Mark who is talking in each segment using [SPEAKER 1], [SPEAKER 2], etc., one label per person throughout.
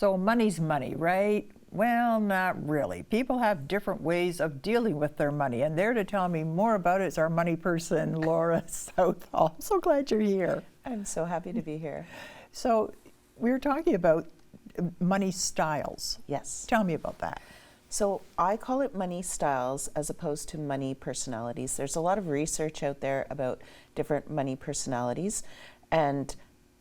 [SPEAKER 1] So money's money, right? Well, not really. People have different ways of dealing with their money, and there to tell me more about it is our money person, Laura Southall. I'm so glad you're here.
[SPEAKER 2] I'm so happy to be here.
[SPEAKER 1] So we were talking about money styles.
[SPEAKER 2] Yes.
[SPEAKER 1] Tell me about that.
[SPEAKER 2] So I call it money styles as opposed to money personalities. There's a lot of research out there about different money personalities, and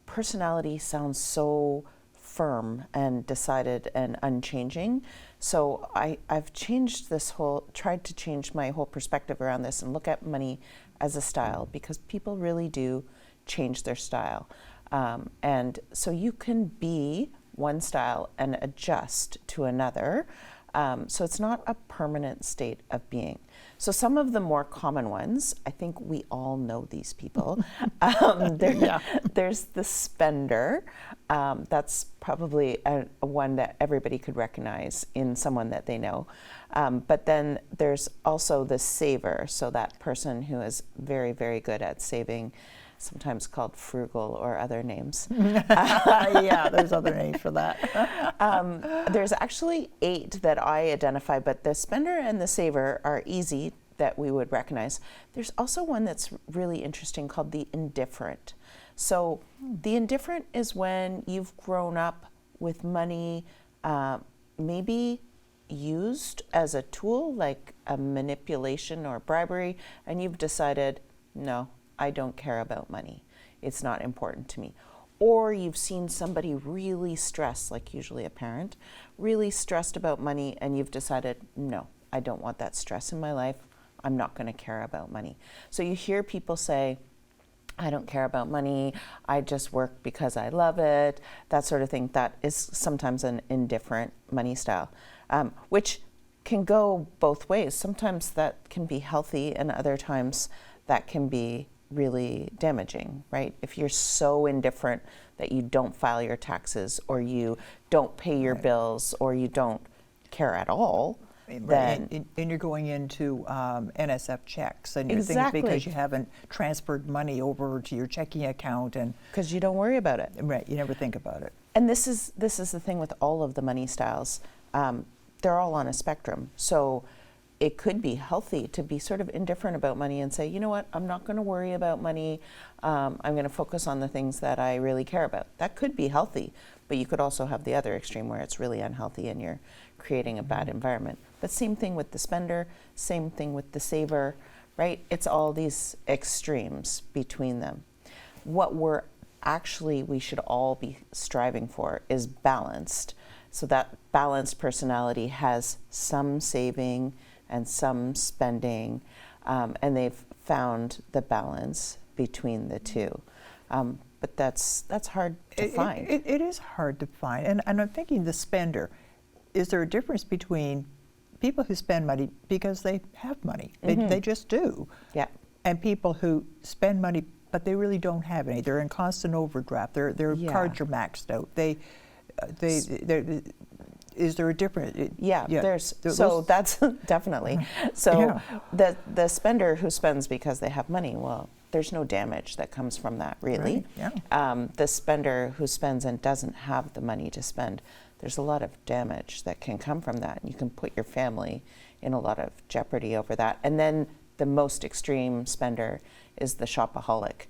[SPEAKER 2] personality sounds so firm and decided and unchanging. So I've changed tried to change my whole perspective around this and look at money as a style, because people really do change their style. And so you can be one style and adjust to another. So it's not a permanent state of being. So some of the more common ones, I think we all know these people. There's the spender. That's probably a one that everybody could recognize in someone that they know. But then there's also the saver. So that person who is very, very good at saving, sometimes called frugal or other names.
[SPEAKER 1] Yeah, there's other names for that.
[SPEAKER 2] There's actually 8 that I identify, but the spender and the saver are easy that we would recognize. There's also one that's really interesting called the indifferent. So the indifferent is when you've grown up with money maybe used as a tool, like a manipulation or bribery, and you've decided, no, I don't care about money. It's not important to me. Or you've seen somebody really stressed, like usually a parent, really stressed about money, and you've decided, no, I don't want that stress in my life. I'm not going to care about money. So you hear people say, I don't care about money. I just work because I love it. That sort of thing. That is sometimes an indifferent money style, which can go both ways. Sometimes that can be healthy, and other times that can be really damaging, right? If you're so indifferent that you don't file your taxes, or you don't pay your bills, or you don't care at all, then
[SPEAKER 1] and you're going into NSF checks, and you're
[SPEAKER 2] exactly,
[SPEAKER 1] thinking because you haven't transferred money over to your checking account, and
[SPEAKER 2] because you don't worry about it,
[SPEAKER 1] right? You never think about it.
[SPEAKER 2] And this is the thing with all of the money styles. They're all on a spectrum. So it could be healthy to be sort of indifferent about money and say, you know what, I'm not going to worry about money. I'm going to focus on the things that I really care about. That could be healthy, but you could also have the other extreme where it's really unhealthy and you're creating a bad environment. But same thing with the spender, same thing with the saver, right? It's all these extremes between them. What we should all be striving for is balanced. So that balanced personality has some saving and some spending, and they've found the balance between the two. But that's hard to find.
[SPEAKER 1] It is hard to find. And I'm thinking the spender. Is there a difference between people who spend money because they have money? They just do.
[SPEAKER 2] Yeah.
[SPEAKER 1] And people who spend money but they really don't have any. They're in constant overdraft. Their cards are maxed out. Is there a difference?
[SPEAKER 2] So that's definitely. So the spender who spends because they have money, well, there's no damage that comes from that, really.
[SPEAKER 1] Right. Yeah.
[SPEAKER 2] The spender who spends and doesn't have the money to spend, there's a lot of damage that can come from that. And you can put your family in a lot of jeopardy over that. And then the most extreme spender is the shopaholic.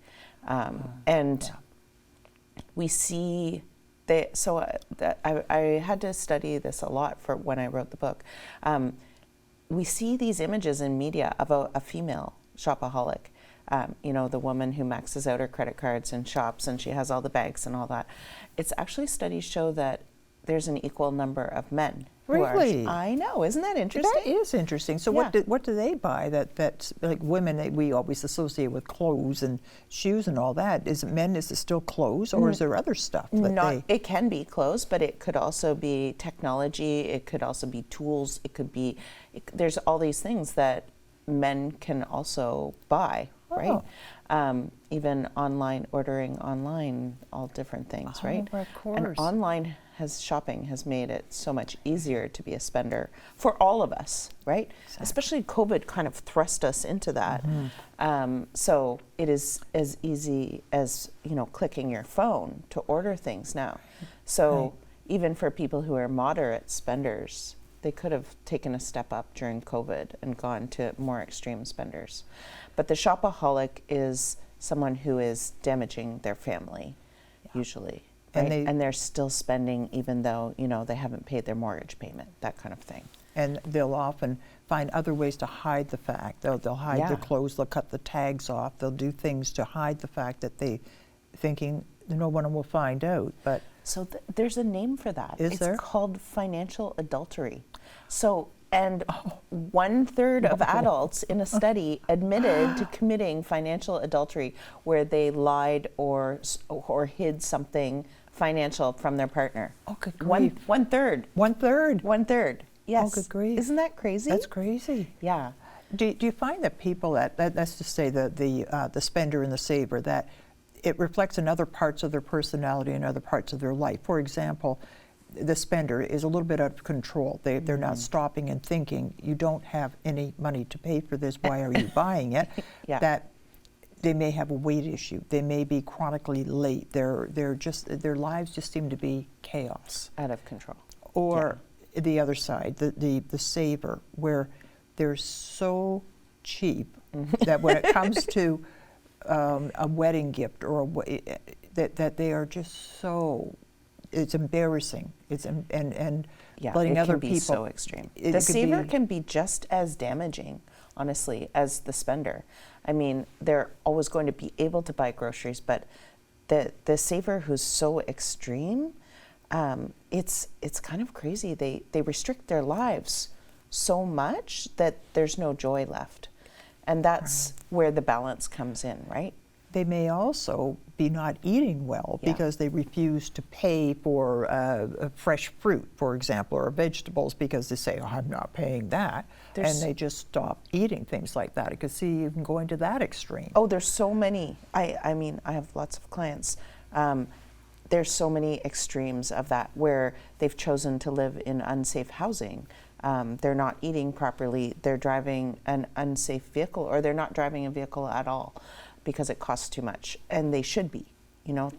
[SPEAKER 2] We see I had to study this a lot for when I wrote the book. We see these images in media of a female shopaholic. The woman who maxes out her credit cards and shops, and she has all the bags and all that. It's actually, studies show that there's an equal number of men.
[SPEAKER 1] Really?
[SPEAKER 2] I know. Isn't that interesting?
[SPEAKER 1] That is interesting. So what do they buy that's like women we always associate with clothes and shoes and all that? Is it still clothes, or is there other stuff?
[SPEAKER 2] It can be clothes, but it could also be technology. It could also be tools. There's all these things that men can also buy, right? Even ordering online, all different things, right?
[SPEAKER 1] Of course.
[SPEAKER 2] And online shopping has made it so much easier to be a spender for all of us, right? Exactly. Especially COVID kind of thrust us into that. So it is as easy as clicking your phone to order things now. So even for people who are moderate spenders, they could have taken a step up during COVID and gone to more extreme spenders. But the shopaholic is someone who is damaging their family, usually. Right? And they're still spending even though, you know, they haven't paid their mortgage payment, that kind of thing.
[SPEAKER 1] And they'll often find other ways to hide the fact. They'll hide their clothes, they'll cut the tags off, they'll do things to hide the fact that they thinking no one will find out. But
[SPEAKER 2] so there's a name for that.
[SPEAKER 1] Is there?
[SPEAKER 2] It's called financial adultery. So, and 1/3 of adults in a study admitted to committing financial adultery where they lied or hid something financial from their partner.
[SPEAKER 1] Oh, good grief.
[SPEAKER 2] 1/3.
[SPEAKER 1] 1/3.
[SPEAKER 2] 1/3. Yes.
[SPEAKER 1] Oh, good grief.
[SPEAKER 2] Isn't that crazy?
[SPEAKER 1] That's crazy.
[SPEAKER 2] Yeah.
[SPEAKER 1] Do you find that people that's to say the spender and the saver, that it reflects in other parts of their personality and other parts of their life? For example, the spender is a little bit out of control. They're not stopping and thinking, you don't have any money to pay for this, why are you buying it?
[SPEAKER 2] Yeah.
[SPEAKER 1] That they may have a weight issue. They may be chronically late. Their lives just seem to be chaos.
[SPEAKER 2] Out of control.
[SPEAKER 1] Or the other side, the saver, where they're so cheap that when it comes to a wedding gift or that they are just so, it's embarrassing. It's and letting other people.
[SPEAKER 2] It can be so extreme. The saver can be just as damaging, honestly, as the spender. I mean, they're always going to be able to buy groceries, but the saver who's so extreme, it's kind of crazy. They restrict their lives so much that there's no joy left. And that's where the balance comes in, right?
[SPEAKER 1] They may also be not eating well because they refuse to pay for fresh fruit, for example, or vegetables because they say, oh, I'm not paying that. And they just stop eating things like that. I could see you can go into that extreme.
[SPEAKER 2] Oh, there's so many. I mean, I have lots of clients. There's so many extremes of that where they've chosen to live in unsafe housing. They're not eating properly. They're driving an unsafe vehicle, or they're not driving a vehicle at all because it costs too much, and they should be, you know.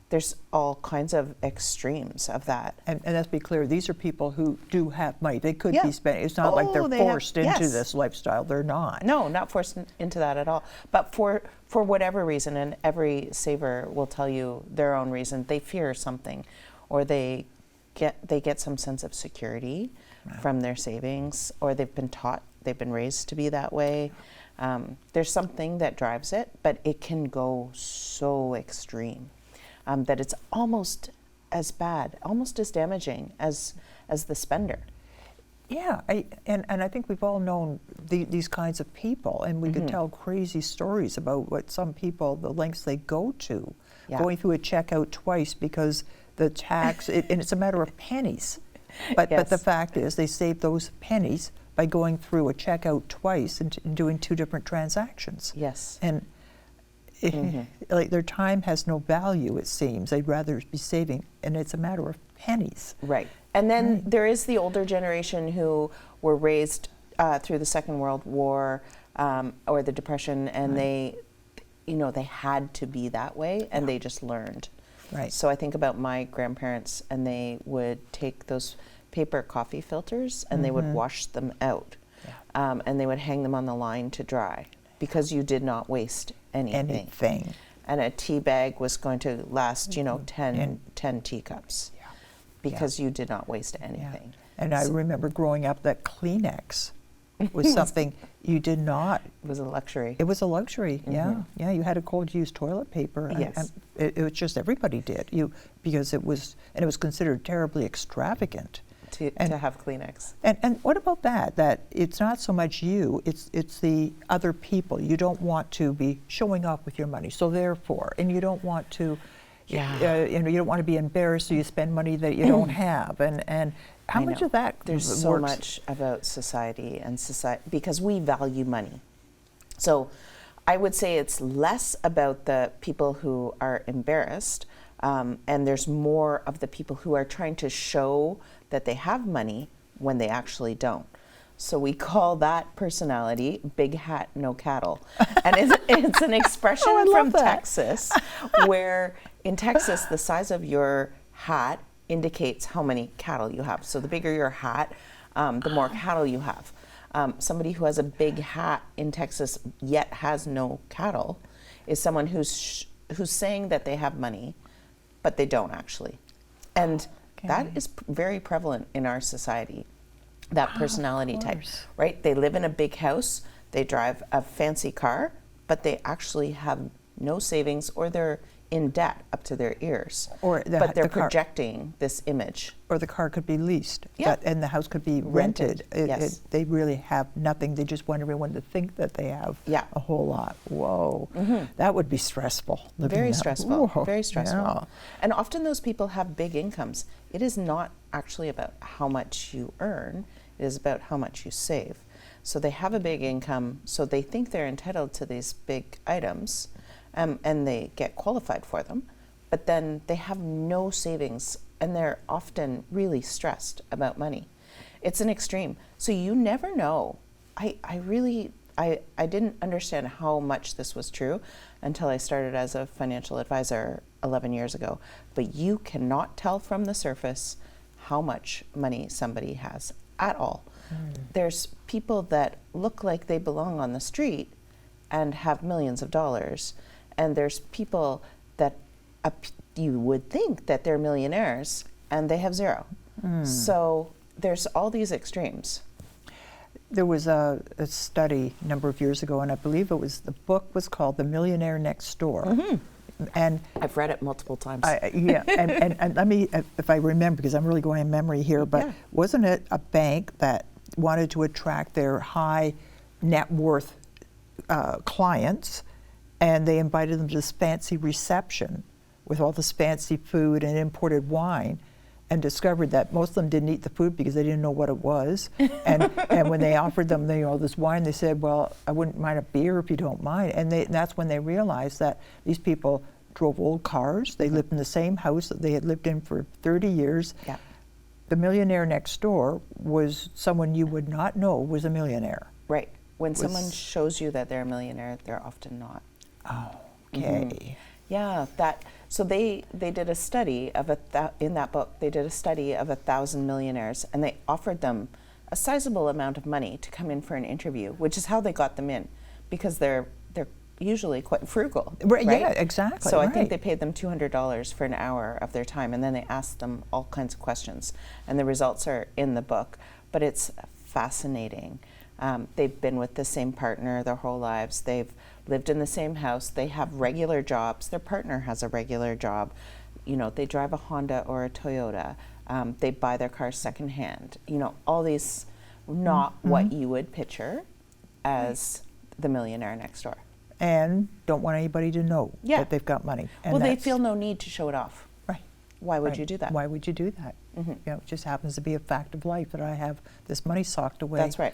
[SPEAKER 2] There's all kinds of extremes of that.
[SPEAKER 1] And let's be clear, these are people who do have money. They could be spending. It's not like they're forced into this lifestyle. They're not.
[SPEAKER 2] No, not forced into that at all. But for whatever reason, and every saver will tell you their own reason, they fear something, or they get some sense of security from their savings, or they've been raised to be that way. There's something that drives it, but it can go so extreme that it's almost as bad, almost as damaging as the spender.
[SPEAKER 1] Yeah, and I think we've all known these kinds of people, and we could tell crazy stories about what some people, the lengths they go to, going through a checkout twice because the tax, and it's a matter of pennies. But the fact is, they save those pennies by going through a checkout twice and doing two different transactions.
[SPEAKER 2] Yes.
[SPEAKER 1] And like their time has no value, it seems. They'd rather be saving, and it's a matter of pennies.
[SPEAKER 2] Right. And then there is the older generation who were raised through the Second World War or the Depression, and they had to be that way, and they just learned.
[SPEAKER 1] Right.
[SPEAKER 2] So I think about my grandparents, and they would take those paper coffee filters and they would wash them out, and they would hang them on the line to dry because you did not waste anything. And a tea bag was going to last, 10 teacups because you did not waste anything.
[SPEAKER 1] And I remember growing up that Kleenex was something you did not.
[SPEAKER 2] It was a luxury.
[SPEAKER 1] It was a luxury, yeah. You had a cold-use toilet paper.
[SPEAKER 2] Yes.
[SPEAKER 1] It was just everybody did, because it was considered terribly extravagant.
[SPEAKER 2] To have Kleenex.
[SPEAKER 1] And what about that it's not so much you, it's the other people. You don't want to be showing off with your money, so therefore, and you don't want to, you don't want to be embarrassed, so you spend money that you don't have, and how much of that
[SPEAKER 2] there's so much about society because we value money. So I would say it's less about the people who are embarrassed, and there's more of the people who are trying to show that they have money when they actually don't. So we call that personality big hat, no cattle. And it's an expression from Texas, where in Texas, the size of your hat indicates how many cattle you have. So the bigger your hat, the more cattle you have. Somebody who has a big hat in Texas yet has no cattle is someone who's saying that they have money, but they don't actually. And that is very prevalent in our society, that personality type, right? They live in a big house, they drive a fancy car, but they actually have no savings, or they're in debt up to their ears. But they're projecting this image.
[SPEAKER 1] Or the car could be leased,
[SPEAKER 2] Yeah.
[SPEAKER 1] and the house could be rented.
[SPEAKER 2] Yes.
[SPEAKER 1] They really have nothing. They just want everyone to think that they have a whole lot. Whoa, that would be stressful.
[SPEAKER 2] Very stressful, very stressful.
[SPEAKER 1] Yeah.
[SPEAKER 2] And often those people have big incomes. It is not actually about how much you earn, it is about how much you save. So they have a big income, so they think they're entitled to these big items, and they get qualified for them, but then they have no savings, and they're often really stressed about money. It's an extreme. So you never know. I didn't understand how much this was true until I started as a financial advisor 11 years ago. But you cannot tell from the surface how much money somebody has at all. There's people that look like they belong on the street and have millions of dollars. And there's people that you would think that they're millionaires and they have zero. So there's all these extremes.
[SPEAKER 1] There was a study a number of years ago, and I believe the book was called The Millionaire Next Door. And
[SPEAKER 2] I've read it multiple times.
[SPEAKER 1] And let me, if I remember, because I'm really going in memory here, but wasn't it a bank that wanted to attract their high net worth clients, and they invited them to this fancy reception with all this fancy food and imported wine, and discovered that most of them didn't eat the food because they didn't know what it was. And when they offered them this wine, they said, well, I wouldn't mind a beer if you don't mind. And that's when they realized that these people drove old cars, they lived in the same house that they had lived in for 30 years.
[SPEAKER 2] Yeah.
[SPEAKER 1] The millionaire next door was someone you would not know was a millionaire.
[SPEAKER 2] Right. When someone shows you that they're a millionaire, they're often not.
[SPEAKER 1] Oh, okay.
[SPEAKER 2] Yeah, so they did a study of in that book. They did a study of 1,000 millionaires, and they offered them a sizable amount of money to come in for an interview, which is how they got them in, because they're usually quite frugal.
[SPEAKER 1] Right?
[SPEAKER 2] Right?
[SPEAKER 1] Yeah, exactly.
[SPEAKER 2] So I think they paid them $200 for an hour of their time, and then they asked them all kinds of questions, and the results are in the book. But it's fascinating. They've been with the same partner their whole lives. They've lived in the same house. They have regular jobs. Their partner has a regular job. They drive a Honda or a Toyota. They buy their cars secondhand. All these, not what you would picture as the millionaire next door.
[SPEAKER 1] And don't want anybody to know that they've got money. And
[SPEAKER 2] well, they feel no need to show it off.
[SPEAKER 1] Right.
[SPEAKER 2] Why would you do that?
[SPEAKER 1] Why would you do that? It just happens to be a fact of life that I have this money socked away.
[SPEAKER 2] That's right.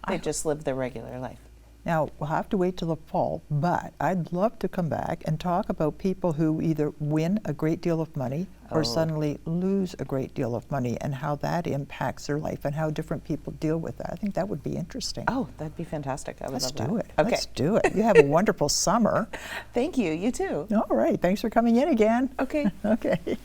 [SPEAKER 2] They just live their regular life.
[SPEAKER 1] Now, we'll have to wait till the fall, but I'd love to come back and talk about people who either win a great deal of money or suddenly lose a great deal of money, and how that impacts their life and how different people deal with that. I think that would be interesting.
[SPEAKER 2] Oh, that'd be fantastic. I would
[SPEAKER 1] Let's
[SPEAKER 2] love that.
[SPEAKER 1] do it.
[SPEAKER 2] Okay.
[SPEAKER 1] Let's do it. You have a wonderful summer.
[SPEAKER 2] Thank you. You too.
[SPEAKER 1] All right. Thanks for coming in again.
[SPEAKER 2] Okay.
[SPEAKER 1] Okay.